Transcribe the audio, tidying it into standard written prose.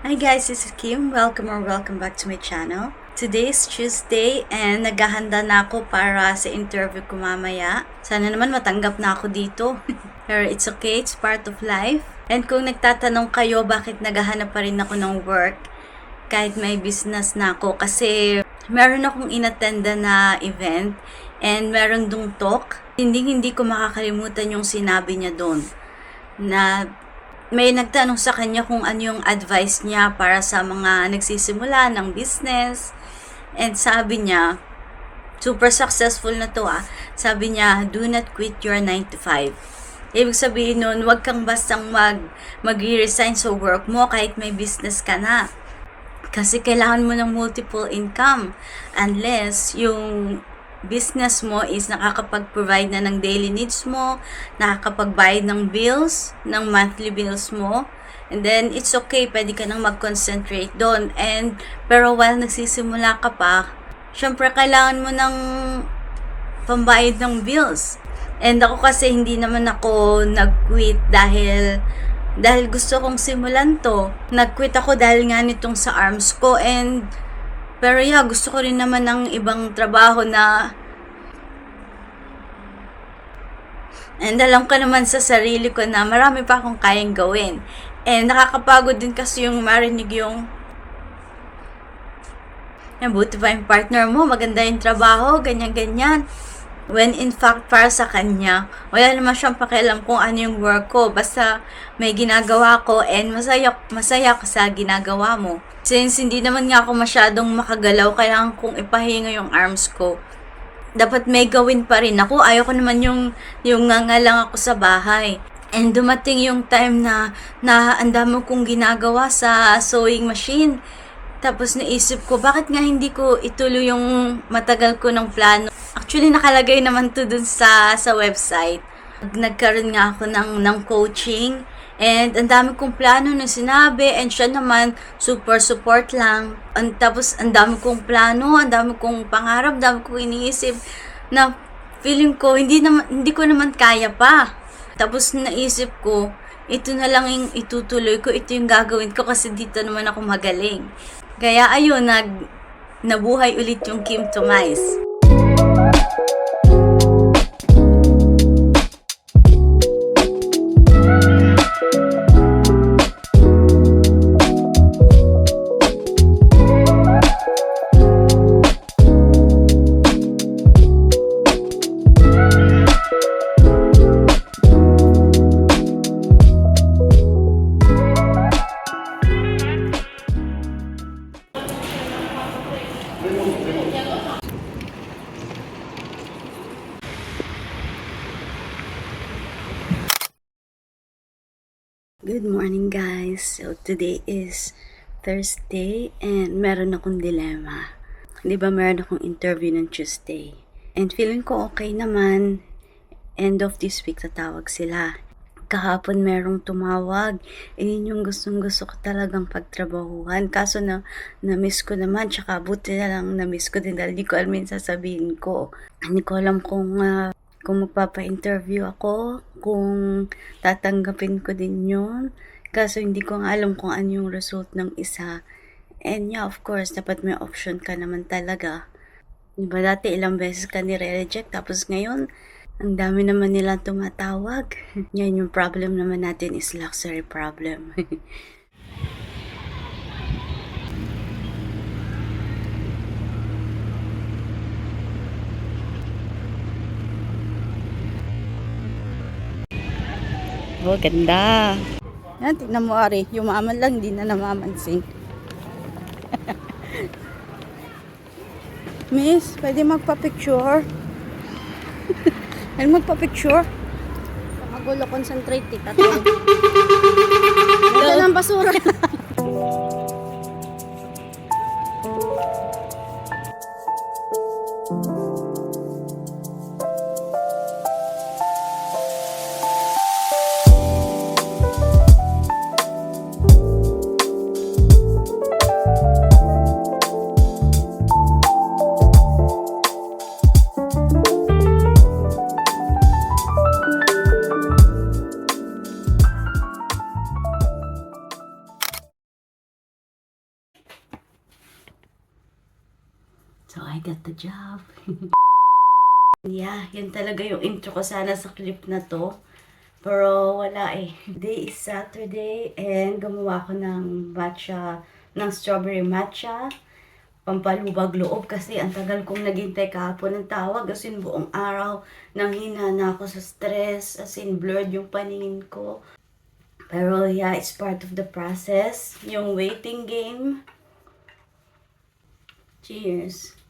Hi guys, this is Kim. Welcome back to my channel. Today is Tuesday and naghahanda na ako para sa interview ko mamaya. Sana naman matanggap na ako dito. Pero it's okay, it's part of life. And kung nagtatanong kayo bakit naghahanap pa rin ako ng work kahit may business na ako, kasi meron akong inattenda na event and meron dong talk. Hindi ko makakalimutan yung sinabi niya doon na may nagtanong sa kanya kung ano yung advice niya para sa mga nagsisimula ng business. And sabi niya, super successful na to Sabi niya, do not quit your 9 to 5. Ibig sabihin nun, wag kang bastang mag-resign sa work mo kahit may business ka na. Kasi kailangan mo ng multiple income unless yung business mo is nakakapag-provide na ng daily needs mo, nakakapagbayad ng bills, ng monthly bills mo, and then it's okay, pwede ka nang mag-concentrate doon. And pero while nagsisimula ka pa, syempre kailangan mo ng pambayad ng bills. And ako kasi hindi naman ako nag-quit dahil gusto kong simulan to. Nag-quit ako dahil nga nitong sa arms ko, pero gusto ko rin naman ng ibang trabaho and alam ko naman sa sarili ko na marami pa akong kayang gawin. And nakakapagod din kasi yung marinig yung buti pa yung partner mo, maganda yung trabaho, ganyan-ganyan. When in fact, para sa kanya, wala naman siyang pakialam kung ano yung work ko. Basta may ginagawa ko and masaya ko sa ginagawa mo. Since hindi naman nga ako masyadong makagalaw, kailangan kong ipahinga yung arms ko. Dapat may gawin pa rin ako. Ayoko naman yung nga lang ako sa bahay. And dumating yung time na ang dami kong ginagawa sa sewing machine. Tapos naisip ko, bakit nga hindi ko ituloy yung matagal ko ng plano? Actually, nakalagay naman to dun sa website. Nagkaroon nga ako ng coaching. And ang dami kong plano na sinabi. And siya naman, super support lang. Tapos ang dami kong plano, ang dami kong pangarap, ang dami kong iniisip na feeling ko, hindi ko naman kaya pa. Tapos naisip ko, ito na lang yung itutuloy ko, ito yung gagawin ko kasi dito naman ako magaling. Kaya ayun, nabuhay ulit yung Kim Tomais. Good morning guys. So today is Thursday and meron akong dilemma. Di ba meron akong interview ng Tuesday. And feeling ko okay naman. End of this week tatawag sila. Kahapon merong tumawag. Yun yung gustong gusto ko talagang pagtrabahuhan. Kaso na-miss ko naman. Tsaka buti na lang na-miss ko din dahil di ko alam yung sasabihin ko. Hindi ko alam kung magpapa-interview ako, kung tatanggapin ko din yun. Kaso hindi ko nga alam kung ano yung result ng isa. And of course, dapat may option ka naman talaga. Diba dati ilang beses ka nire-reject, tapos ngayon, ang dami naman nila tumatawag. Yan yung problem naman natin is luxury problem. Oh, ganda. Yan, tignan mo Ari. Yumaman lang, hindi na namamansin. Miss, pwede magpa-picture? Pwede magpa-picture? Magulo, concentrate, tita. Ito lang basura. So I got the job. Yeah, yun talaga yung intro ko sana sa clip na to. Pero wala eh. Today is Saturday and gumawa ko ng matcha, ng strawberry matcha. Pampalubag loob kasi ang tagal kong naghintay kahapon ng tawag. As in buong araw nang hinana ako sa stress. As in blurred yung paningin ko. Pero yeah, it's part of the process. Yung waiting game. Cheers.